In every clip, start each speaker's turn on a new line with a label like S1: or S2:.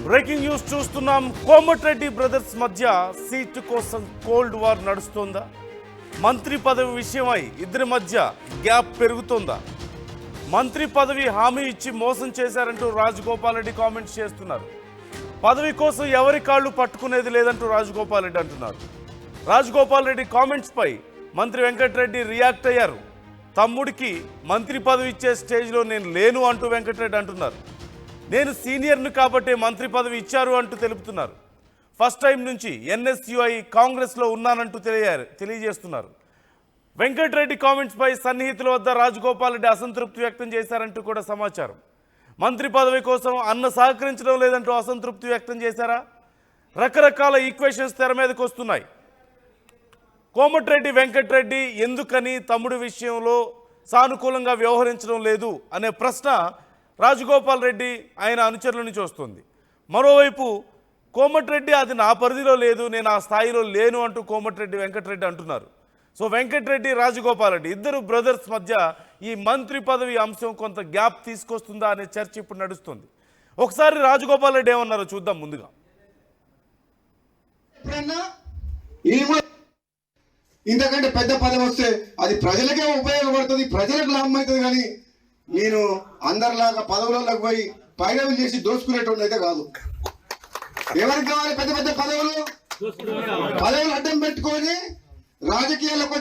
S1: Breaking news చూస్తున్నాం. Komatireddy brothers మధ్య seat కోసం కోల్డ్ వార్ నడుస్తోందా? మంత్రి పదవి విషయమై ఇద్దరి మధ్య గ్యాప్ పెరుగుతోందా? మంత్రి పదవి హామీ ఇచ్చి మోసం చేశారంటూ రాజగోపాల్ రెడ్డి కామెంట్స్ చేస్తున్నారు. పదవి కోసం ఎవరి కాళ్ళు పట్టుకునేది లేదంటూ రాజగోపాల్ రెడ్డి అంటున్నారు. రాజగోపాల్ రెడ్డి కామెంట్స్ పై మంత్రి వెంకటరెడ్డి రియాక్ట్ అయ్యారు. తమ్ముడికి మంత్రి పదవి ఇచ్చే స్టేజ్లో నేను లేను అంటూ వెంకటరెడ్డి అంటున్నారు. నేను సీనియర్ను కాబట్టే మంత్రి పదవి ఇచ్చారు అంటూ తెలుపుతున్నారు. ఫస్ట్ టైం నుంచి ఎన్ఎస్యుఐ కాంగ్రెస్లో ఉన్నానంటూ తెలియజేస్తున్నారు. వెంకటరెడ్డి కామెంట్స్ పై సన్నిహితుల వద్ద రాజగోపాల్ రెడ్డి అసంతృప్తి వ్యక్తం చేశారంటూ కూడా సమాచారం. మంత్రి పదవి కోసం అన్న సహకరించడం లేదంటూ అసంతృప్తి వ్యక్తం చేశారా? రకరకాల ఈక్వేషన్స్ తెర మీదకి వస్తున్నాయి. కోమటిరెడ్డి వెంకటరెడ్డి ఎందుకని తమ్ముడి విషయంలో సానుకూలంగా వ్యవహరించడం లేదు అనే ప్రశ్న రాజగోపాల్ రెడ్డి ఆయన అనుచరుల నుంచి వస్తుంది. మరోవైపు కోమటిరెడ్డి అది నా పరిధిలో లేదు, నేను ఆ స్థాయిలో లేను అంటూ కోమటిరెడ్డి వెంకటరెడ్డి అంటున్నారు. సో వెంకటరెడ్డి రాజగోపాల్ రెడ్డి ఇద్దరు బ్రదర్స్ మధ్య ఈ మంత్రి పదవి అంశం కొంత గ్యాప్ తీసుకొస్తుందా అనే చర్చ ఇప్పుడు నడుస్తుంది. ఒకసారి రాజగోపాల్ రెడ్డి ఏమన్నారో చూద్దాం. ముందుగా
S2: ఇంతకంటే పెద్ద పదవి వస్తే అది ప్రజలకే ఉపయోగపడుతుంది, ప్రజలకు లాభం అవుతుంది. కానీ నేను అందరిలాగా పదవులకు పోయి పైరవి చేసి దోసుకునేటువంటి అయితే కాదు. ఎవరికి కావాలి పెద్ద పెద్ద పదవులు? పదవులు అడ్డం పెట్టుకొని రాజకీయాలకు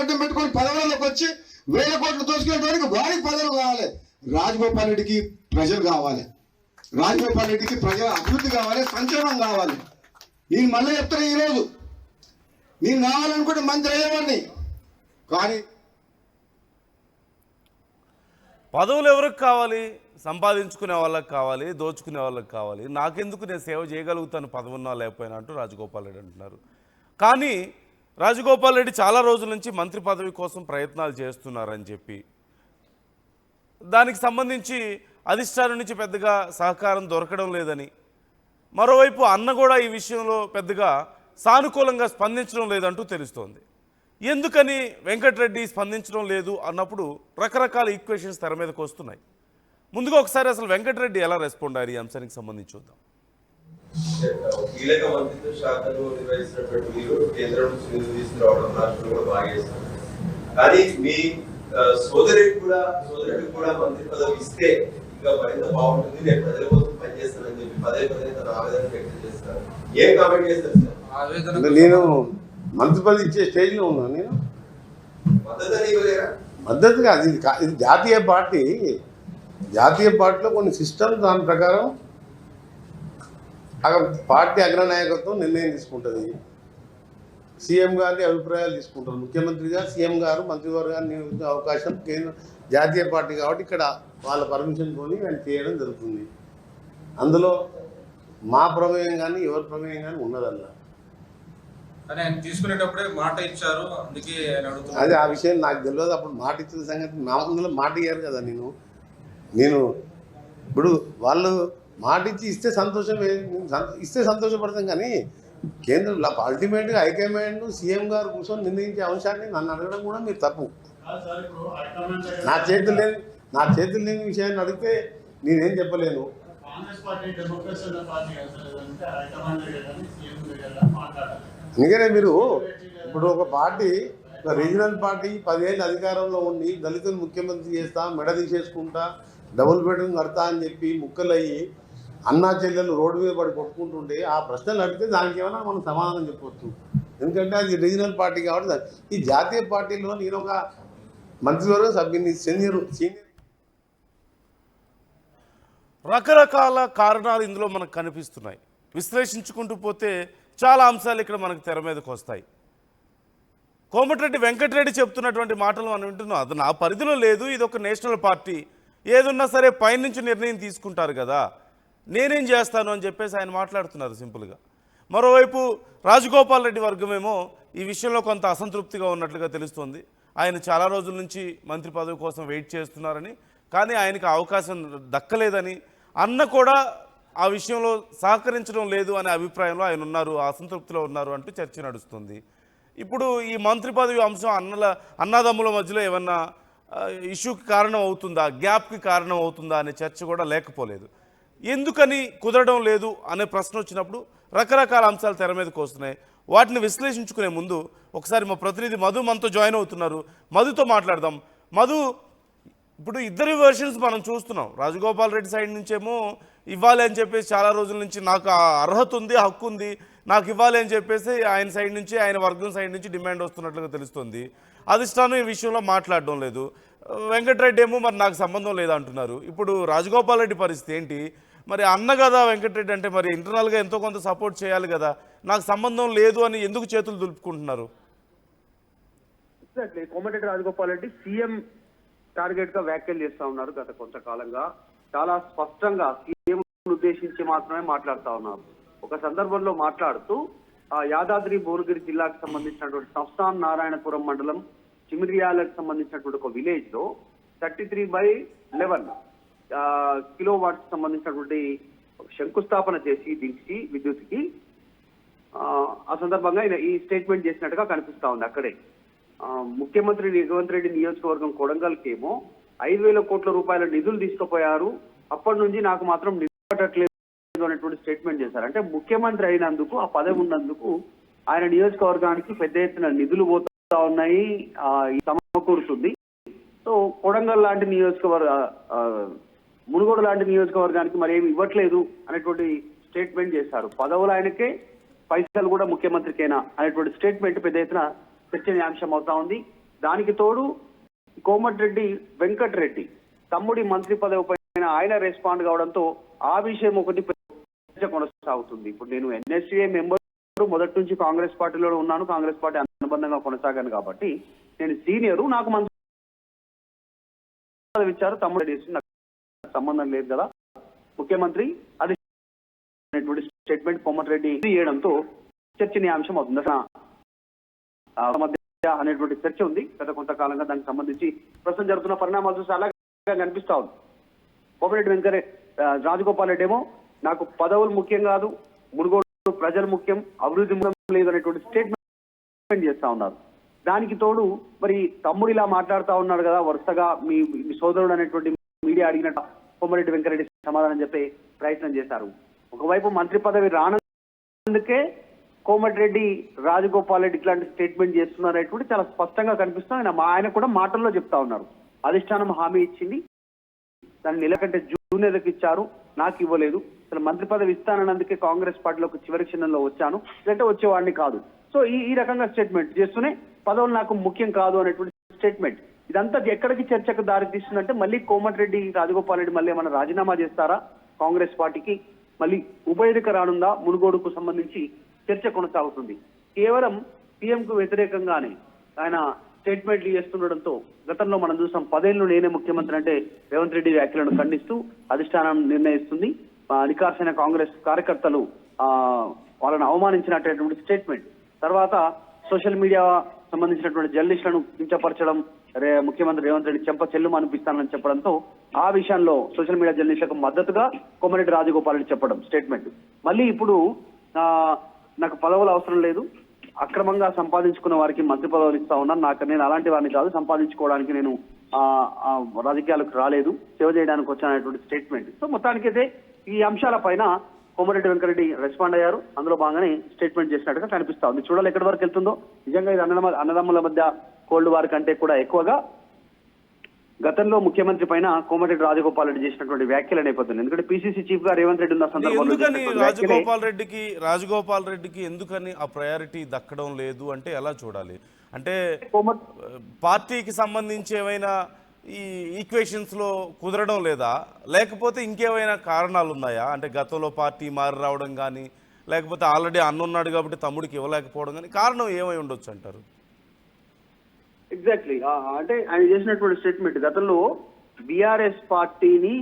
S2: అడ్డం పెట్టుకొని పదవులకు వచ్చి 1000 కోట్లు దోసుకునేటువంటి వారికి పదవులు కావాలి. రాజగోపాల్ రెడ్డికి ప్రజలు కావాలి, రాజగోపాల్ రెడ్డికి ప్రజల అభివృద్ధి కావాలి, సంక్షేమం కావాలి. నేను మళ్ళీ చెప్తాను, ఈరోజు నేను కావాలనుకుంటే మంత్రి అయ్యేవాడిని. కానీ
S1: పదవులు ఎవరికి కావాలి? సంపాదించుకునే వాళ్ళకి కావాలి, దోచుకునే వాళ్ళకి కావాలి. నాకెందుకు, నేను సేవ చేయగలుగుతాను పదవి ఉన్నా లేకపోయినా అంటూ రాజగోపాల్ రెడ్డి అంటున్నారు. కానీ రాజగోపాల్ రెడ్డి చాలా రోజుల నుంచి మంత్రి పదవి కోసం ప్రయత్నాలు చేస్తున్నారని చెప్పి దానికి సంబంధించి అధిష్టానం నుంచి పెద్దగా సహకారం దొరకడం లేదని, మరోవైపు అన్న కూడా ఈ విషయంలో పెద్దగా సానుకూలంగా స్పందించడం లేదంటూ తెలుస్తోంది. ఎందుకని వెంకటరెడ్డి స్పందించడం లేదు అన్నప్పుడు రకరకాల ఈక్వేషన్స్ తెర మీదకి వస్తున్నాయి. ముందుగా ఒకసారి అసలు వెంకటరెడ్డి ఎలా రెస్పాండ్ అయ్యారు ఈ అంశానికి సంబంధించి చూద్దాం.
S3: కీలక మంత్రిత్వ శాఖను నిర్వహిస్తున్నటువంటి మీరు కేంద్రం నుంచి తీసుకురావడం రాష్ట్రంలో కూడా బాగా చేస్తారు. కానీ మీ సోదరుడికి కూడా మంత్రి పదవి ఇస్తే ఇంకా మరింత బాగుంటుంది, నేను ప్రజల కోసం పనిచేస్తానని చెప్పి పదే తన ఆవేదన వ్యక్తం చేస్తారు. ఏం కామెంట్ చేస్తారు సార్?
S4: నేను మంత్రి పదవి ఇచ్చే స్టేజ్లో ఉన్నాను. నేను మద్దతు కాదు, ఇది జాతీయ పార్టీలో కొన్ని సిస్టమ్, దాని ప్రకారం పార్టీ అగ్రనాయకత్వం నిర్ణయం తీసుకుంటుంది. సీఎం గారి అభిప్రాయాలు తీసుకుంటారు. ముఖ్యమంత్రిగా సీఎం గారు మంత్రివర్గాన్ని నియమించే అవకాశం కేంద్ర జాతీయ పార్టీ కాబట్టి ఇక్కడ వాళ్ళ పర్మిషన్ కొని ఆయన చేయడం జరుగుతుంది. అందులో మా ప్రమేయం కానీ ఎవరి ప్రమేయం కానీ ఉన్నదల్లా.
S5: తీసుకునేటప్పుడే మాట ఇచ్చారు, అందుకే
S4: అది ఆ విషయం నాకు తెలియదు. అప్పుడు మాట ఇచ్చిన సంగతి మా ముందులో మాట ఇయ్యారు కదా. నేను ఇప్పుడు వాళ్ళు మాట ఇచ్చి ఇస్తే సంతోషపడతాం. కానీ కేంద్రంలో అల్టిమేట్గా హైకమాండ్ సీఎం గారు కూర్చొని నిర్ణయించే అంశాన్ని నన్ను అడగడం కూడా మీరు తప్పు. నా చేతులు లేని విషయాన్ని అడిగితే నేనేం చెప్పలేను. అందుకనే మీరు ఇప్పుడు ఒక పార్టీ, ఒక రీజనల్ పార్టీ 10 ఏళ్ళు అధికారంలో ఉండి దళితులు ముఖ్యమంత్రి చేస్తా, మెడ తీసేసుకుంటా, డబుల్ బెడ్రూమ్ కడతా అని చెప్పి ముక్కలయ్యి అన్నా చెల్లెలు రోడ్డు మీద పడి కొట్టుకుంటుంటే ఆ ప్రశ్నలు అడిగితే దానికి ఏమైనా మనం సమాధానం చెప్పవచ్చు. ఎందుకంటే అది రీజనల్ పార్టీ కాబట్టి. ఈ జాతీయ పార్టీలో నేను ఒక మంత్రివర్గ సభ్యుని, సీనియర్
S1: రకరకాల కారణాలు ఇందులో మనకు కనిపిస్తున్నాయి. విశ్లేషించుకుంటూ పోతే చాలా అంశాలు ఇక్కడ మనకు తెర మీదకి వస్తాయి. కోమటిరెడ్డి వెంకటరెడ్డి చెప్తున్నటువంటి మాటలు మనం వింటున్నాం. అది నా పరిధిలో లేదు, ఇది ఒక నేషనల్ పార్టీ, ఏదున్నా సరే పైనుంచి నిర్ణయం తీసుకుంటారు కదా, నేనేం చేస్తాను అని చెప్పేసి ఆయన మాట్లాడుతున్నారు సింపుల్గా. మరోవైపు రాజగోపాల్ రెడ్డి వర్గమేమో ఈ విషయంలో కొంత అసంతృప్తిగా ఉన్నట్లుగా తెలుస్తోంది. ఆయన చాలా రోజుల నుంచి మంత్రి పదవి కోసం వెయిట్ చేస్తున్నారని, కానీ ఆయనకు అవకాశం దక్కలేదని, అన్న కూడా ఆ విషయంలో సహకరించడం లేదు అనే అభిప్రాయంలో ఆయన ఉన్నారు, అసంతృప్తిలో ఉన్నారు అంటూ చర్చ నడుస్తుంది. ఇప్పుడు ఈ మంత్రి పదవి అంశం అన్నదమ్ముల మధ్యలో ఏమన్నా ఇష్యూకి కారణం అవుతుందా, గ్యాప్కి కారణం అవుతుందా అనే చర్చ కూడా లేకపోలేదు. ఎందుకని కుదరడం లేదు అనే ప్రశ్న వచ్చినప్పుడు రకరకాల అంశాలు తెర మీదకి వస్తున్నాయి. వాటిని విశ్లేషించుకునే ముందు ఒకసారి మా ప్రతినిధి మధు మనతో జాయిన్ అవుతున్నారు. మధుతో మాట్లాడదాం. మధు, ఇప్పుడు ఇద్దరి వెర్షన్స్ మనం చూస్తున్నాం. రాజగోపాల్ రెడ్డి సైడ్ నుంచేమో ఇవ్వాలి అని చెప్పేసి చాలా రోజుల నుంచి నాకు ఆ అర్హత ఉంది, హక్కు ఉంది, నాకు ఇవ్వాలి అని చెప్పేసి ఆయన సైడ్ నుంచి, ఆయన వర్గం సైడ్ నుంచి డిమాండ్ వస్తున్నట్లుగా తెలుస్తుంది. అధిష్టానం ఈ విషయంలో మాట్లాడడం లేదు. వెంకటరెడ్డి ఏమో మరి నాకు సంబంధం లేదంటున్నారు. ఇప్పుడు రాజగోపాల్ రెడ్డి పరిస్థితి ఏంటి? మరి అన్న కదా వెంకటరెడ్డి అంటే మరి ఇంటర్నల్గా ఎంతో కొంత సపోర్ట్ చేయాలి కదా, నాకు సంబంధం లేదు అని ఎందుకు చేతులు దులుపుకుంటున్నారు?
S6: కోమటిరెడ్డి రాజగోపాల్ రెడ్డి సీఎం టార్గెట్ గా వ్యాఖ్యలు చేస్తా ఉన్నారు. గత కొంతకాలంగా చాలా స్పష్టంగా సీఎం ఉద్దేశించి మాత్రమే మాట్లాడుతా ఉన్నారు. ఒక సందర్భంలో మాట్లాడుతూ యాదాద్రి భువనగిరి జిల్లాకు సంబంధించినటువంటి సంస్థాన్ నారాయణపురం మండలం చిమిరియాలకు సంబంధించినటువంటి ఒక విలేజ్ లో 33/11 కిలో వాట్స్ సంబంధించినటువంటి శంకుస్థాపన చేసి దించి విద్యుత్కి ఆ సందర్భంగా ఆయన ఈ స్టేట్మెంట్ చేసినట్టుగా కనిపిస్తా ఉంది. అక్కడే ముఖ్యమంత్రి రేవంత్ రెడ్డి నియోజకవర్గం కొడంగల్కేమో 5,000 కోట్ల రూపాయల నిధులు తీసుకుపోయారు, అప్పటి నుంచి నాకు మాత్రం నిధులు పట్టట్లేదు అనేటువంటి స్టేట్మెంట్ చేశారు. అంటే ముఖ్యమంత్రి అయినందుకు, ఆ పదవి ఉన్నందుకు ఆయన నియోజకవర్గానికి పెద్ద ఎత్తున నిధులు పోతా ఉన్నాయి, సమకూరుతుంది. సో కొడంగల్ లాంటి మునుగోడు లాంటి నియోజకవర్గానికి మరి ఏమి ఇవ్వట్లేదు అనేటువంటి స్టేట్మెంట్ చేశారు. పదవులు ఆయనకే, పైసలు కూడా ముఖ్యమంత్రికేనా అనేటువంటి స్టేట్మెంట్ పెద్ద ఎత్తున చర్చనీయాంశం అవుతా ఉంది. దానికి తోడు కోమటిరెడ్డి వెంకటరెడ్డి తమ్ముడి మంత్రి పదవి పైన ఆయన రెస్పాండ్ కావడంతో ఆ విషయం ఒకటి కొనసాగుతుంది. ఇప్పుడు నేను ఎన్ఎస్సీఏ మెంబర్, మొదటి నుంచి కాంగ్రెస్ పార్టీలో ఉన్నాను, కాంగ్రెస్ పార్టీ అనుబంధంగా కొనసాగాను కాబట్టి నేను సీనియరు, నాకు మంత్రి పదవి ఇచ్చారు, తమ్ముడు నాకు సంబంధం లేదు కదా, ముఖ్యమంత్రి అది స్టేట్మెంట్ కోమటిరెడ్డి చేయడంతో చర్చనీయాంశం అవుతుంది. మధ్య అనేటువంటి చర్చ ఉంది గత కొంతకాలంగా. దానికి సంబంధించి ప్రస్తుతం జరుగుతున్న పరిణామాలు చూసి అలాగే కనిపిస్తా ఉంది. కోమటిరెడ్డి రాజగోపాల్ రెడ్డి ఏమో నాకు పదవులు ముఖ్యం కాదు, మునుగోడు ప్రజలు ముఖ్యం, అభివృద్ధి ముఖ్యం లేదు అనేటువంటి స్టేట్మెంట్ చేస్తా ఉన్నారు. దానికి తోడు మరి తమ్ముడు ఇలా మాట్లాడుతూ ఉన్నాడు కదా, వరుసగా మీ సోదరుడు అనేటువంటి మీడియా అడిగినట్టు కోమటిరెడ్డి వెంకటరెడ్డి సమాధానం చెప్పే ప్రయత్నం చేశారు. ఒకవైపు మంత్రి పదవి రానందుకే కోమటిరెడ్డి రాజగోపాల్ రెడ్డి ఇట్లాంటి స్టేట్మెంట్ చేస్తున్నారు అనేటువంటి చాలా స్పష్టంగా కనిపిస్తుంది. ఆయన కూడా మాటల్లో చెప్తా ఉన్నారు. అధిష్టానం హామీ ఇచ్చింది, దాన్ని నెలకంటే జూనియర్లకు ఇచ్చారు, నాకు ఇవ్వలేదు. అసలు మంత్రి పదవి ఇస్తానన్నందుకే కాంగ్రెస్ పార్టీలోకి చివరి క్షణంలో వచ్చాను, లేదంటే వచ్చేవాడిని కాదు. సో ఈ రకంగా స్టేట్మెంట్ చేస్తూనే పదవులు నాకు ముఖ్యం కాదు అనేటువంటి స్టేట్మెంట్. ఇదంతా ఎక్కడికి చర్చకు దారి తీస్తుందంటే మళ్ళీ కోమటిరెడ్డి రాజగోపాల్ రెడ్డి మళ్ళీ ఏమైనా రాజీనామా చేస్తారా కాంగ్రెస్ పార్టీకి, మళ్ళీ ఉప ఎన్నిక రానుందా, మునుగోడుకు సంబంధించి చర్చ కొనసాగుతుంది. కేవలం సీఎంకు వ్యతిరేకంగానే ఆయన స్టేట్మెంట్లు చేస్తుండడంతో గతంలో మనం చూసాం 10 ఏళ్ళు నేనే ముఖ్యమంత్రి అంటే రేవంత్ రెడ్డి వ్యాఖ్యలను ఖండిస్తూ అధిష్టానం నిర్ణయిస్తుంది. నికార్సైన కాంగ్రెస్ కార్యకర్తలు వాళ్ళని అవమానించినటువంటి స్టేట్మెంట్. తర్వాత సోషల్ మీడియా సంబంధించినటువంటి జర్నలిస్టులను కించపరచడం, ముఖ్యమంత్రి రేవంత్ రెడ్డి చెంప చెల్లు అనిపిస్తానని చెప్పడంతో ఆ విషయంలో సోషల్ మీడియా జర్నలిస్టులకు మద్దతుగా కోమటిరెడ్డి రాజగోపాల్ రెడ్డి చెప్పడం స్టేట్మెంట్. మళ్ళీ ఇప్పుడు నాకు పదవులు అవసరం లేదు, అక్రమంగా సంపాదించుకున్న వారికి మంత్రి పదవులు ఇస్తా ఉన్నాను, నేను అలాంటి వారిని కాదు, సంపాదించుకోవడానికి నేను రాజకీయాలకు రాలేదు, సేవ చేయడానికి వచ్చానటువంటి స్టేట్మెంట్. సో మొత్తానికైతే ఈ అంశాల పైన కోమటిరెడ్డి వెంకటరెడ్డి రెస్పాండ్ అయ్యారు. అందులో బాగానే స్టేట్మెంట్ చేసినట్టుగా కనిపిస్తా ఉంది. చూడాలి ఎక్కడి వరకు వెళ్తుందో. నిజంగా ఇది అన్నదమ్ముల మధ్య కోల్డ్ వార్ కంటే కూడా ఎక్కువగా గతంలో ముఖ్యమంత్రి పైన కోమటిరెడ్డి రాజగోపాల్ రెడ్డి చేసినటువంటి వ్యాఖ్యల నేపథ్యంలో, ఎందుకంటే పిసిసి చీఫ్ గా రేవంత్ రెడ్డి ఉన్న సందర్భంలో
S1: రాజగోపాల్ రెడ్డికి ఎందుకని ఆ ప్రయారిటీ దక్కడం లేదు అంటే ఎలా చూడాలి? అంటే పార్టీకి సంబంధించి ఏమైనా ఈ ఈక్వేషన్స్ లో కుదరడం లేదా, లేకపోతే ఇంకేమైనా కారణాలు ఉన్నాయా? అంటే గతంలో పార్టీ మారి రావడం కానీ, లేకపోతే ఆల్రెడీ అన్నున్నాడు కాబట్టి తమ్ముడికి ఇవ్వలేకపోవడం కానీ, కారణం ఏమై ఉండొచ్చు అంటారు?
S6: ఎగ్జాక్ట్లీ, అంటే ఆయన చేసినటువంటి స్టేట్మెంట్, గతంలో బీఆర్ఎస్ పార్టీని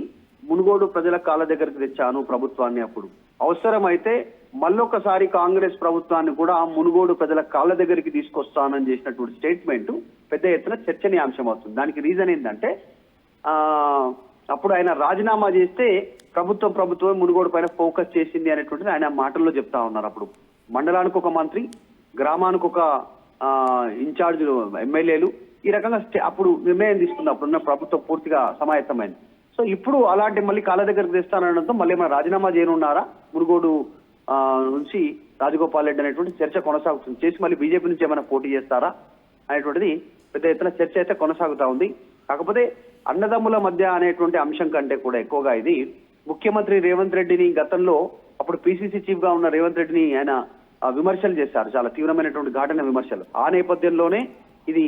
S6: మునుగోడు ప్రజల కాళ్ళ దగ్గరికి తెచ్చాను ప్రభుత్వాన్ని, అప్పుడు అవసరమైతే మళ్ళొకసారి కాంగ్రెస్ ప్రభుత్వాన్ని కూడా మునుగోడు ప్రజల కాళ్ళ దగ్గరికి తీసుకొస్తానని చేసినటువంటి స్టేట్మెంట్ పెద్ద ఎత్తున చర్చనీయాంశం అవుతుంది. దానికి రీజన్ ఏంటంటే అప్పుడు ఆయన రాజీనామా చేస్తే ప్రభుత్వం మునుగోడు పైన ఫోకస్ చేసింది అనేటువంటిది ఆయన మాటల్లో చెప్తా ఉన్నారు. అప్పుడు మండలానికి ఒక మంత్రి, గ్రామానికి ఒక ఇన్ఛార్జ్ ఎమ్మెల్యేలు, ఈ రకంగా అప్పుడు నిర్ణయం తీసుకుంది. అప్పుడున్న ప్రభుత్వం పూర్తిగా సమాయత్తమైంది. సో ఇప్పుడు అలాంటి మళ్ళీ కాళ్ళ దగ్గరకు తెస్తానడంతో మళ్ళీ ఏమైనా రాజీనామా చేయనున్నారా మునుగోడు నుంచి రాజగోపాల్ రెడ్డి అనేటువంటి చర్చ కొనసాగుతుంది. చేసి మళ్ళీ బీజేపీ నుంచి ఏమైనా పోటీ చేస్తారా అనేటువంటిది పెద్ద ఎత్తున చర్చ అయితే కొనసాగుతా ఉంది. కాకపోతే అన్నదమ్ముల మధ్య అనేటువంటి అంశం కంటే కూడా ఎక్కువగా ఇది ముఖ్యమంత్రి రేవంత్ రెడ్డిని గతంలో అప్పుడు పిసిసి చీఫ్ గా ఉన్న రేవంత్ రెడ్డిని ఆయన విమర్శలు చేశారు, చాలా తీవ్రమైనటువంటి ఘాటైన విమర్శలు. ఆ నేపథ్యంలోనే ఇది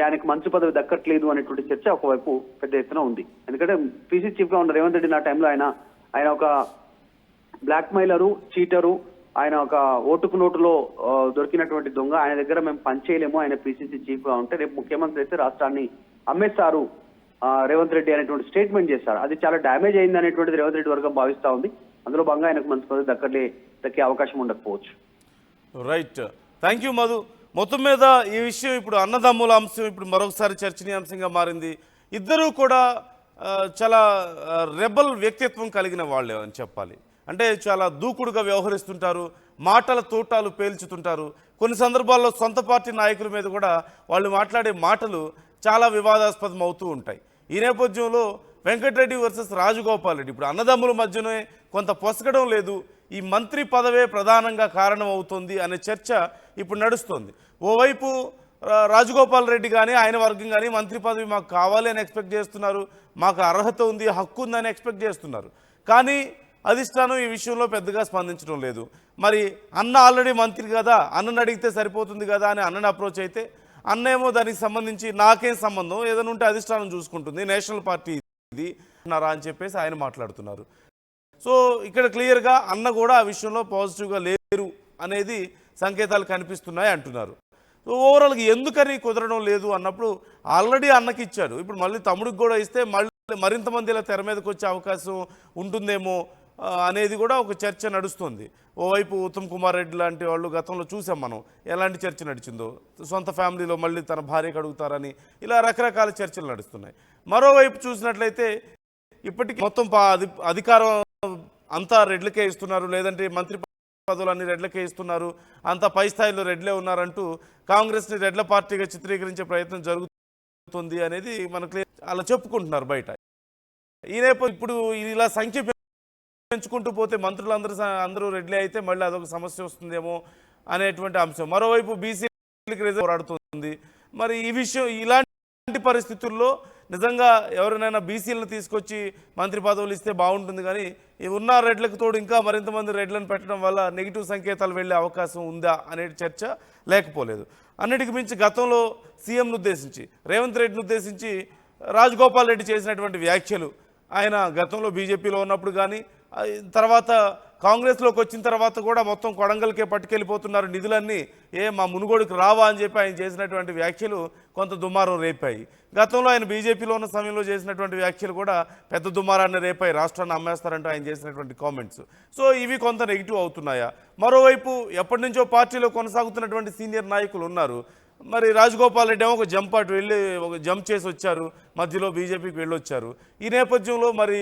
S6: ఆయనకు మంత్రి పదవి దక్కట్లేదు అనేటువంటి చర్చ ఒకవైపు పెద్ద ఎత్తున ఉంది. ఎందుకంటే పిసిసి చీఫ్ గా ఉన్న రేవంత్ రెడ్డి ఆ టైంలో ఆయన ఒక బ్లాక్ మెయిలరు, చీటరు, ఆయన ఒక ఓటుకు నోటులో దొరికినటువంటి దొంగ, ఆయన దగ్గర మేము పనిచేయలేము, ఆయన పిసిసి చీఫ్ గా ఉంటే రేపు ముఖ్యమంత్రి అయితే రాష్ట్రాన్ని అమ్మేస్తారు రేవంత్ రెడ్డి అనేటువంటి స్టేట్మెంట్ చేశారు. అది చాలా డ్యామేజ్ అయింది అనేటువంటిది రేవంత్ రెడ్డి వర్గం భావిస్తా ఉంది. అందులో భాగంగా ఆయనకు మంత్రి పదవి దక్కే అవకాశం ఉండకపోవచ్చు.
S1: Right, thank you Madhu. మొత్తం మీద ఈ విషయం ఇప్పుడు అన్నదమ్ముల అంశం ఇప్పుడు మరొకసారి చర్చనీయాంశంగా మారింది. ఇద్దరూ కూడా చాలా రెబల్ వ్యక్తిత్వం కలిగిన వాళ్ళే అని చెప్పాలి. అంటే చాలా దూకుడుగా వ్యవహరిస్తుంటారు, మాటల తోటాలు పేల్చుతుంటారు. కొన్ని సందర్భాల్లో సొంత పార్టీ నాయకుల మీద కూడా వాళ్ళు మాట్లాడే మాటలు చాలా వివాదాస్పదం అవుతూ ఉంటాయి. ఈ నేపథ్యంలో వెంకటరెడ్డి వర్సెస్ రాజగోపాల్ రెడ్డి ఇప్పుడు అన్నదమ్ముల మధ్యనే కొంత పొసగడం లేదు, ఈ మంత్రి పదవే ప్రధానంగా కారణం అవుతుంది అనే చర్చ ఇప్పుడు నడుస్తోంది. ఓవైపు రాజగోపాల్ రెడ్డి కానీ ఆయన వర్గం కానీ మంత్రి పదవి మాకు కావాలి అని ఎక్స్పెక్ట్ చేస్తున్నారు, మాకు అర్హత ఉంది, హక్కు ఉందని ఎక్స్పెక్ట్ చేస్తున్నారు. కానీ అధిష్టానం ఈ విషయంలో పెద్దగా స్పందించడం లేదు. మరి అన్న ఆల్రెడీ మంత్రి కదా, అన్నను అడిగితే సరిపోతుంది కదా అని అన్నని అప్రోచ్ అయితే అన్న ఏమో దానికి సంబంధించి నాకేం సంబంధం, ఏదైనా ఉంటే అధిష్టానం చూసుకుంటుంది, నేషనల్ పార్టీ ఇది అన్నారా అని చెప్పేసి ఆయన మాట్లాడుతున్నారు. సో ఇక్కడ క్లియర్గా అన్న కూడా ఆ విషయంలో పాజిటివ్గా లేరు అనేది సంకేతాలు కనిపిస్తున్నాయి అంటున్నారు. సో ఓవరాల్గా ఎందుకని కుదరడం లేదు అన్నప్పుడు ఆల్రెడీ అన్నకి ఇచ్చాడు, ఇప్పుడు మళ్ళీ తమ్ముడికి కూడా ఇస్తే మరింత మంది ఇలా తెర మీదకి వచ్చే అవకాశం ఉంటుందేమో అనేది కూడా ఒక చర్చ నడుస్తుంది. ఓవైపు ఉత్తమ్ కుమార్ రెడ్డి లాంటి వాళ్ళు గతంలో చూసాం మనం ఎలాంటి చర్చ నడిచిందో, సొంత ఫ్యామిలీలో మళ్ళీ తన భార్యకు అడుగుతారని ఇలా రకరకాల చర్చలు నడుస్తున్నాయి. మరోవైపు చూసినట్లయితే ఇప్పటికీ మొత్తం అధికారం అంతా రెడ్లకే ఇస్తున్నారు, లేదంటే మంత్రి పదవులన్నీ రెడ్లకే ఇస్తున్నారు, అంత పై స్థాయిలో రెడ్లే ఉన్నారంటూ కాంగ్రెస్ని రెడ్ల పార్టీగా చిత్రీకరించే ప్రయత్నం జరుగుతుంది అనేది మనకు అలా చెప్పుకుంటున్నారు బయట. ఈ నేపథ్యం ఇప్పుడు ఇలా సంఖ్య పెంచుకుంటూ పోతే మంత్రులందరూ రెడ్లే అయితే మళ్ళీ అదొక సమస్య వస్తుందేమో అనేటువంటి అంశం. మరోవైపు బీసీలకు రిజర్వ్ పోరాడుతుంది. మరి ఈ విషయం ఇలాంటి పరిస్థితుల్లో నిజంగా ఎవరినైనా బీసీలను తీసుకొచ్చి మంత్రి పదవులు ఇస్తే బాగుంటుంది, కానీ ఉన్న రెడ్లకు తోడు ఇంకా మరింత మంది రెడ్లను పెట్టడం వల్ల నెగిటివ్ సంకేతాలు వెళ్ళే అవకాశం ఉందా అనే చర్చ లేకపోలేదు. అన్నిటికి మించి గతంలో సీఎంను ఉద్దేశించి రేవంత్ రెడ్డిని ఉద్దేశించి రాజగోపాల్ రెడ్డి చేసినటువంటి వ్యాఖ్యలు, ఆయన గతంలో బీజేపీలో ఉన్నప్పుడు కానీ తర్వాత కాంగ్రెస్లోకి వచ్చిన తర్వాత కూడా మొత్తం కొడంగల్కే పట్టుకెళ్ళిపోతున్నారు నిధులన్నీ, మా మునుగోడుకు రావా అని చెప్పి ఆయన చేసినటువంటి వ్యాఖ్యలు కొంత దుమారం రేపాయి. గతంలో ఆయన బీజేపీలో ఉన్న సమయంలో చేసినటువంటి వ్యాఖ్యలు కూడా పెద్ద దుమారాన్ని రేపాయి, రాష్ట్రాన్ని అమ్మేస్తారంటూ ఆయన చేసినటువంటి కామెంట్స్. సో ఇవి కొంత నెగిటివ్ అవుతున్నాయా? మరోవైపు ఎప్పటి నుంచో పార్టీలో కొనసాగుతున్నటువంటి సీనియర్ నాయకులు ఉన్నారు. మరి రాజగోపాల్ రెడ్డి ఏమో ఒక జంప్ చేసి వచ్చారు, మధ్యలో బీజేపీకి వెళ్ళొచ్చారు. ఈ నేపథ్యంలో మరి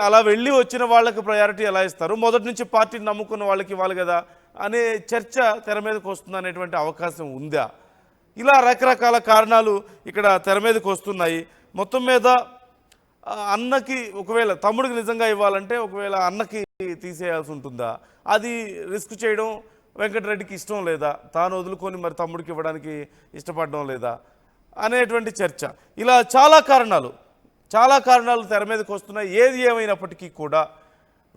S1: అలా వెళ్ళి వచ్చిన వాళ్ళకి ప్రయారిటీ ఎలా ఇస్తారు, మొదటి నుంచి పార్టీని నమ్ముకున్న వాళ్ళకి ఇవ్వాలి కదా అనే చర్చ తెర మీదకి వస్తుంది అనేటువంటి అవకాశం ఉందా? ఇలా రకరకాల కారణాలు ఇక్కడ తెర మీదకి వస్తున్నాయి. మొత్తం మీద అన్నకి ఒకవేళ తమ్ముడికి నిజంగా ఇవ్వాలంటే ఒకవేళ అన్నకి తీసేయాల్సి ఉంటుందా, అది రిస్క్ చేయడం వెంకటరెడ్డికి ఇష్టం లేదా, తాను వదులుకొని మరి తమ్ముడికి ఇవ్వడానికి ఇష్టపడడం లేదా అనేటువంటి చర్చ. ఇలా చాలా కారణాలు తెర మీదకి వస్తున్నాయి. ఏది ఏమైనప్పటికీ కూడా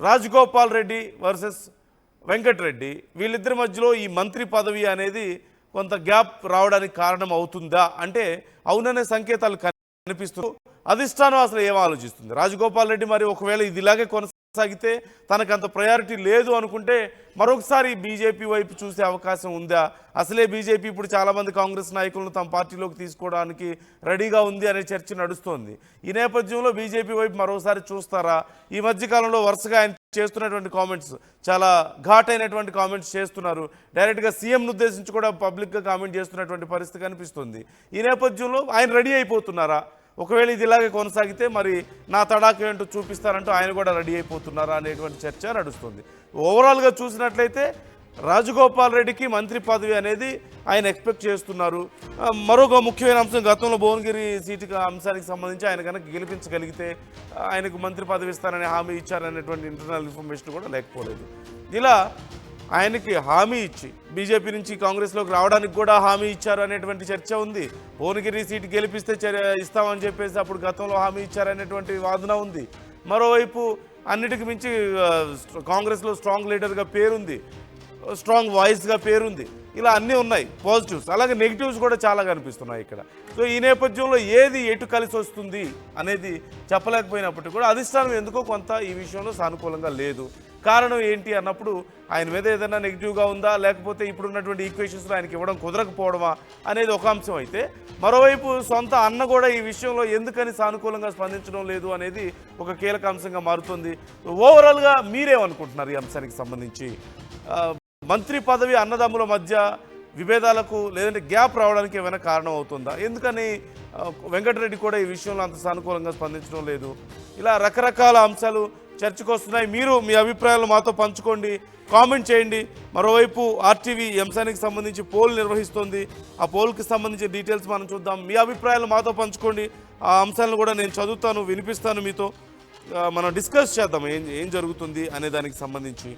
S1: రాజగోపాల్ రెడ్డి వర్సెస్ వెంకటరెడ్డి వీళ్ళిద్దరి మధ్యలో ఈ మంత్రి పదవి అనేది కొంత గ్యాప్ రావడానికి కారణం అవుతుందా అంటే అవుననే సంకేతాలు కనిపిస్తూ అధిష్టానం అసలు ఏం ఆలోచిస్తుంది? రాజగోపాల్ రెడ్డి మరి ఒకవేళ ఇది ఇలాగే కొనసాగితే తనకంత ప్రయారిటీ లేదు అనుకుంటే మరొకసారి బీజేపీ వైపు చూసే అవకాశం ఉందా? అసలే బీజేపీ ఇప్పుడు చాలామంది కాంగ్రెస్ నాయకులను తమ పార్టీలోకి తీసుకోవడానికి రెడీగా ఉంది అనే చర్చ నడుస్తోంది. ఈ నేపథ్యంలో బీజేపీ వైపు మరోసారి చూస్తారా? ఈ మధ్యకాలంలో వరుసగా ఆయన చేస్తున్నటువంటి కామెంట్స్ చాలా ఘాటైనటువంటి కామెంట్స్ చేస్తున్నారు. డైరెక్ట్గా సీఎంను ఉద్దేశించి కూడా పబ్లిక్గా కామెంట్ చేస్తున్నటువంటి పరిస్థితి కనిపిస్తుంది. ఈ నేపథ్యంలో ఆయన రెడీ అయిపోతున్నారా? ఒకవేళ ఇది ఇలాగే కొనసాగితే మరి నా తడాక ఏంటో చూపిస్తారంటూ ఆయన కూడా రెడీ అయిపోతున్నారా అనేటువంటి చర్చ నడుస్తుంది. ఓవరాల్గా చూసినట్లయితే రాజగోపాల్ రెడ్డికి మంత్రి పదవి అనేది ఆయన ఎక్స్పెక్ట్ చేస్తున్నారు. మరొక ముఖ్యమైన అంశం, గతంలో భువనగిరి సీటు అంశానికి సంబంధించి ఆయన కనుక గెలిపించగలిగితే ఆయనకు మంత్రి పదవి ఇస్తారని హామీ ఇచ్చారనేటువంటి ఇంటర్నల్ ఇన్ఫర్మేషన్ కూడా లేకపోలేదు. ఇలా ఆయనకి హామీ ఇచ్చి బీజేపీ నుంచి కాంగ్రెస్లోకి రావడానికి కూడా హామీ ఇచ్చారు అనేటువంటి చర్చ ఉంది. భువనగిరి సీటు గెలిపిస్తే ఇస్తామని చెప్పేసి అప్పుడు గతంలో హామీ ఇచ్చారనేటువంటి వాదన ఉంది. మరోవైపు అన్నిటికి మించి కాంగ్రెస్లో స్ట్రాంగ్ లీడర్గా పేరుంది, స్ట్రాంగ్ వాయిస్గా పేరుంది. ఇలా అన్నీ ఉన్నాయి పాజిటివ్స్, అలాగే నెగిటివ్స్ కూడా చాలా కనిపిస్తున్నాయి ఇక్కడ. సో ఈ నేపథ్యంలో ఏది ఎటు కలిసి వస్తుంది అనేది చెప్పలేకపోయినప్పటికీ కూడా అధిష్టానం ఎందుకో కొంత ఈ విషయంలో సానుకూలంగా లేదు. కారణం ఏంటి అన్నప్పుడు ఆయన మీద ఏదైనా నెగిటివ్గా ఉందా, లేకపోతే ఇప్పుడున్నటువంటి ఈక్వేషన్స్లో ఆయనకి ఇవ్వడం కుదరకపోవడమా అనేది ఒక అంశం అయితే, మరోవైపు సొంత అన్న కూడా ఈ విషయంలో ఎందుకని సానుకూలంగా స్పందించడం లేదు అనేది ఒక కీలక అంశంగా మారుతుంది. ఓవరాల్గా మీరేమనుకుంటున్నారు ఈ అంశానికి సంబంధించి? మంత్రి పదవి అన్నదమ్ముల మధ్య విభేదాలకు లేదంటే గ్యాప్ రావడానికి ఏమైనా కారణం అవుతుందా? ఎందుకని వెంకటరెడ్డి కూడా ఈ విషయంలో అంత సానుకూలంగా స్పందించడం లేదు? ఇలా రకరకాల అంశాలు చర్చకు వస్తున్నాయి. మీరు మీ అభిప్రాయాలు మాతో పంచుకోండి, కామెంట్ చేయండి. మరోవైపు ఆర్టీవీ ఈ అంశానికి సంబంధించి పోల్ నిర్వహిస్తోంది. ఆ పోల్కి సంబంధించిన డీటెయిల్స్ మనం చూద్దాం. మీ అభిప్రాయాలు మాతో పంచుకోండి. ఆ అంశాలను కూడా నేను చదువుతాను, వినిపిస్తాను మీతో. మనం డిస్కస్ చేద్దాం ఏం జరుగుతుంది అనే దానికి సంబంధించి.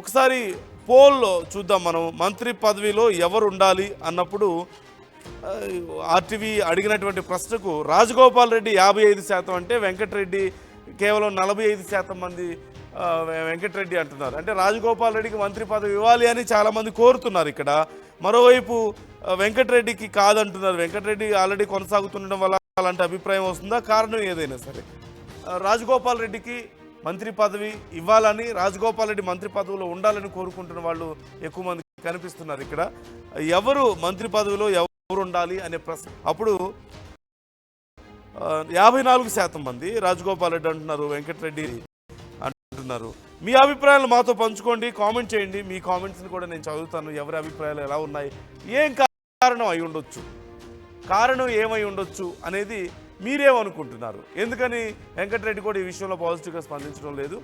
S1: ఒకసారి పోల్లో చూద్దాం మనం. మంత్రి పదవిలో ఎవరు ఉండాలి అన్నప్పుడు ఆర్టీవీ అడిగినటువంటి ప్రశ్నకు రాజగోపాల్ రెడ్డి 55% అంటే వెంకటరెడ్డి కేవలం 45% మంది వెంకటరెడ్డి అంటున్నారు. అంటే రాజగోపాల్ రెడ్డికి మంత్రి పదవి ఇవ్వాలి అని చాలామంది కోరుతున్నారు ఇక్కడ. మరోవైపు వెంకటరెడ్డికి కాదంటున్నారు. వెంకటరెడ్డి ఆల్రెడీ కొనసాగుతుండడం వల్ల అలాంటి అభిప్రాయం వస్తుందా? కారణం ఏదైనా సరే రాజగోపాల్ రెడ్డికి మంత్రి పదవి ఇవ్వాలని, రాజగోపాల్ రెడ్డి మంత్రి పదవిలో ఉండాలని కోరుకుంటున్న వాళ్ళు ఎక్కువ మంది కనిపిస్తున్నారు ఇక్కడ. ఎవరు మంత్రి పదవిలో ఎవరు ఉండాలి అనే ప్రశ్న అప్పుడు 54% మంది రాజగోపాల్ రెడ్డి అంటున్నారు, వెంకటరెడ్డి అంటున్నారు. మీ అభిప్రాయాలు మాతో పంచుకోండి, కామెంట్ చేయండి. మీ కామెంట్స్ని కూడా నేను చదువుతాను. ఎవరి అభిప్రాయాలు ఎలా ఉన్నాయి, ఏం కారణం అయి ఉండొచ్చు, కారణం ఏమై ఉండొచ్చు అనేది మీరేమనుకుంటున్నారు? ఎందుకని వెంకటరెడ్డి కూడా ఈ విషయంలో పాజిటివ్గా స్పందించడం లేదు?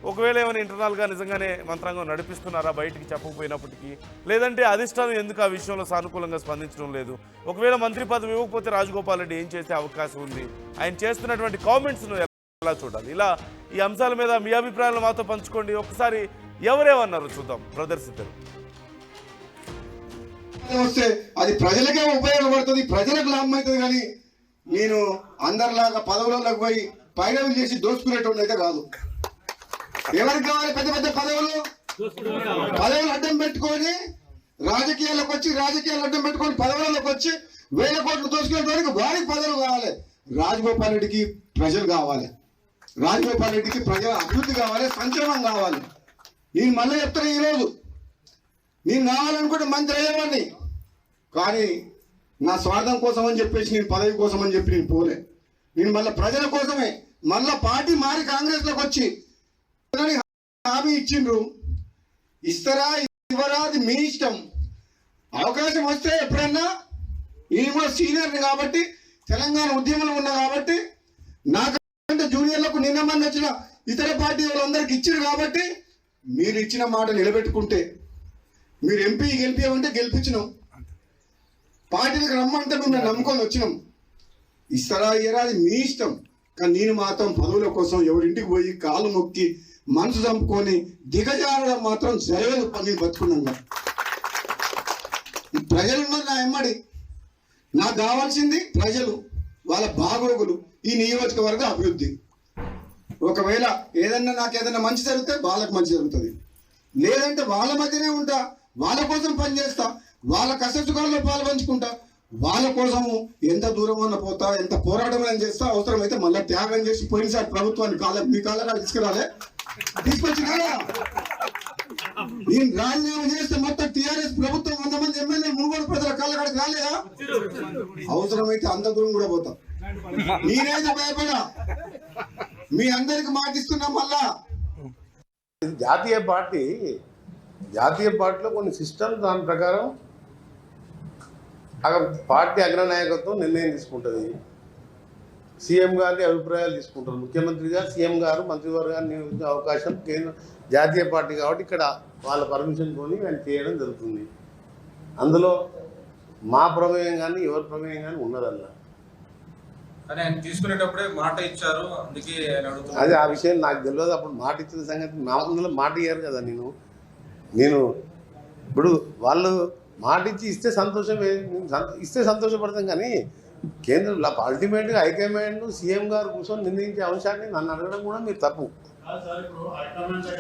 S1: ఒకవేళ ఏమైనా ఇంటర్నల్గా నిజంగానే మంత్రాంగం నడిపిస్తున్నారా బయటికి చెప్పకపోయినప్పటికీ? లేదంటే అధిష్టానం ఎందుకు ఆ విషయంలో సానుకూలంగా స్పందించడం లేదు? ఒకవేళ మంత్రి పదవి ఇవ్వకపోతే రాజగోపాల్ రెడ్డి ఏం చేసే అవకాశం ఉంది? ఆయన చేస్తున్నటువంటి కామెంట్స్ను ఎలా చూడాలి? ఇలా ఈ అంశాల మీద మీ అభిప్రాయాలు మాతో పంచుకోండి. ఒకసారి ఎవరేమన్నారు చూద్దాం. బ్రదర్స్ ఇద్దరు
S2: వస్తే అది ప్రజలకే ఉపయోగపడుతుంది, ప్రజలకు లాభం అవుతుంది. కానీ నేను అందరిలాగా పదవులకు పోయి పైరవులు చేసి దోచుకునేటోడు అయితే కాదు. ఎవరికి కావాలి పెద్ద పెద్ద పదవులు? పదవులు అడ్డం పెట్టుకొని రాజకీయాలకు అడ్డం పెట్టుకొని పదవులకు వచ్చి 1000 కోట్లు దోచుకునేటోడికి వారికి పదవులు కావాలి. రాజగోపాల్ రెడ్డికి ప్రజలు కావాలి, రాజగోపాల్ రెడ్డికి ప్రజల అభివృద్ధి కావాలి, సంక్షేమం కావాలి. నేను మళ్ళీ చెప్తాను, ఈరోజు నేను కావాలనుకుంటే మంత్రి అయ్యేవాడిని, కానీ నా స్వార్థం కోసం అని చెప్పేసి నేను పదవి కోసం అని చెప్పి నేను పోలే. నేను మళ్ళీ ప్రజల కోసమే మళ్ళా పార్టీ మారి కాంగ్రెస్లోకి వచ్చి హామీ ఇచ్చిండ్రు. ఇస్తారా ఇవ్వరా అది మీ ఇష్టం. అవకాశం వస్తే ఎప్పుడన్నా, నేను కూడా సీనియర్ని కాబట్టి తెలంగాణ ఉద్యమంలో ఉన్నా కాబట్టి నాకంటే జూనియర్లకు నిన్న మంది వచ్చిన ఇతర పార్టీ వాళ్ళందరికీ ఇచ్చారు కాబట్టి మీరు ఇచ్చిన మాట నిలబెట్టుకుంటే, మీరు ఎంపీ గెలిపించమంటే గెలిపించినాం, పార్టీలకు రమ్మంటే మేము నమ్ముకొని వచ్చినాం. ఇస్తారా ఇయ్యరా అది మీ ఇష్టం. కానీ నేను మాత్రం పదవుల కోసం ఎవరింటికి పోయి కాలు మొక్కి మనసు చంపుకొని దిగజారడం మాత్రం జరగదు. పని బతుకున్నాగా ప్రజలున్నది నా ఎమ్మడి. నాకు కావాల్సింది ప్రజలు, వాళ్ళ బాగోగులు, ఈ నియోజకవర్గ అభివృద్ధి. ఒకవేళ నాకు ఏదైనా మంచి జరిగితే వాళ్ళకి మంచి జరుగుతుంది, లేదంటే వాళ్ళ మధ్యనే ఉంటా, వాళ్ళ కోసం పనిచేస్తా, వాళ్ళ కష్టసుఖాల్లో పాల్పంచుకుంటా, వాళ్ళ కోసము ఎంత దూరం అన్న పోతా, ఎంత పోరాటం అని చేస్తా, అవసరమైతే మళ్ళీ త్యాగం చేసి పోయినసారి ప్రభుత్వాన్ని మీ కాళ్ళగా తీసుకురాలే, తీసుకొచ్చినా నేను రాజీనామా చేస్తే మొత్తం టీఆర్ఎస్ ప్రభుత్వం 100 మంది ఎమ్మెల్యే మునుగోడు ప్రజల కాళ్ళకాడికి రాలేదా? అవసరమైతే అంత దూరం కూడా పోతా. నేనైతే భయపడా, మీ అందరికి మాటిస్తున్నా. మళ్ళా
S4: జాతీయ పార్టీలో కొన్ని సిస్టమ్స్ దాని ప్రకారం పార్టీ అగ్రనాయకత్వం నిర్ణయం తీసుకుంటుంది. సీఎం గారి అభిప్రాయాలు తీసుకుంటారు. ముఖ్యమంత్రిగా సీఎం గారు మంత్రివర్గాన్ని నియమించే అవకాశం కేంద్ర జాతీయ పార్టీ కాబట్టి ఇక్కడ వాళ్ళ పర్మిషన్ కొని ఆయన చేయడం జరుగుతుంది. అందులో మా ప్రమేయం కానీ ఎవరి ప్రమేయం కానీ ఉన్నదల్లా.
S5: కానీ ఆయన తీసుకునేటప్పుడే మాట ఇచ్చారు, అందుకే ఆయన అడుగుతున్నారు.
S4: అది ఆ విషయం నాకు తెలియదు. అప్పుడు మాట ఇచ్చిన సంగతి నా ముందులో మాట ఇయ్యారు కదా. నేను ఇప్పుడు వాళ్ళు మాట ఇస్తే సంతోషమే, ఇస్తే సంతోషపడతాం. కానీ కేంద్రంలో అల్టిమేట్గా హైకమాండ్ సీఎం గారు కూర్చొని నిర్ణయించే అంశాన్ని నన్ను అడగడం కూడా మీరు తప్పు.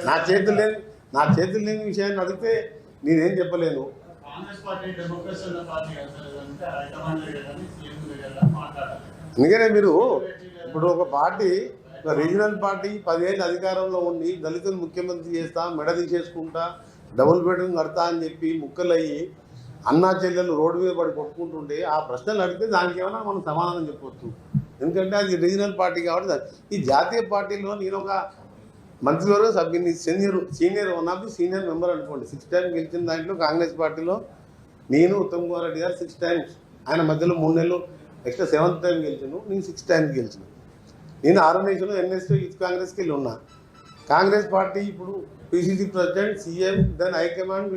S4: నా చేతులు లేని విషయాన్ని అడిగితే నేనేం చెప్పలేను. అందుకనే మీరు ఇప్పుడు ఒక పార్టీ, ఒక రీజనల్ పార్టీ 10 ఏళ్ళు అధికారంలో ఉండి దళితులు ముఖ్యమంత్రి చేస్తా, మెడ తీసేసుకుంటా, డబుల్ బెడ్రూమ్ కడతా అని చెప్పి ముక్కలయ్యి అన్నా చెల్లెలు రోడ్డు మీద పడి కొట్టుకుంటుంటే ఆ ప్రశ్నలు అడిగితే దానికి ఏమైనా మనం సమాధానం చెప్పవచ్చు. ఎందుకంటే అది రీజనల్ పార్టీ కాబట్టి. ఈ జాతీయ పార్టీలో నేను ఒక మంత్రివర్గ సభ్యుని, senior one of the senior member అనుకోండి. 6 టైమ్స్ గెలిచిన దాంట్లో కాంగ్రెస్ పార్టీలో నేను, ఉత్తమ్ కుమార్ రెడ్డి గారు 6 టైమ్స్, ఆయన మధ్యలో 3 నెలలు ఎక్స్ట్రా 7th టైం గెలిచాను. నేను 6 టైమ్స్ గెలిచాను. నేను ఆర్గనైజేషన్లో ఎన్ఎస్టీ యూత్ కాంగ్రెస్కి వెళ్ళి ఉన్నా. కాంగ్రెస్ పార్టీ ఇప్పుడు PCC president, CM, then high command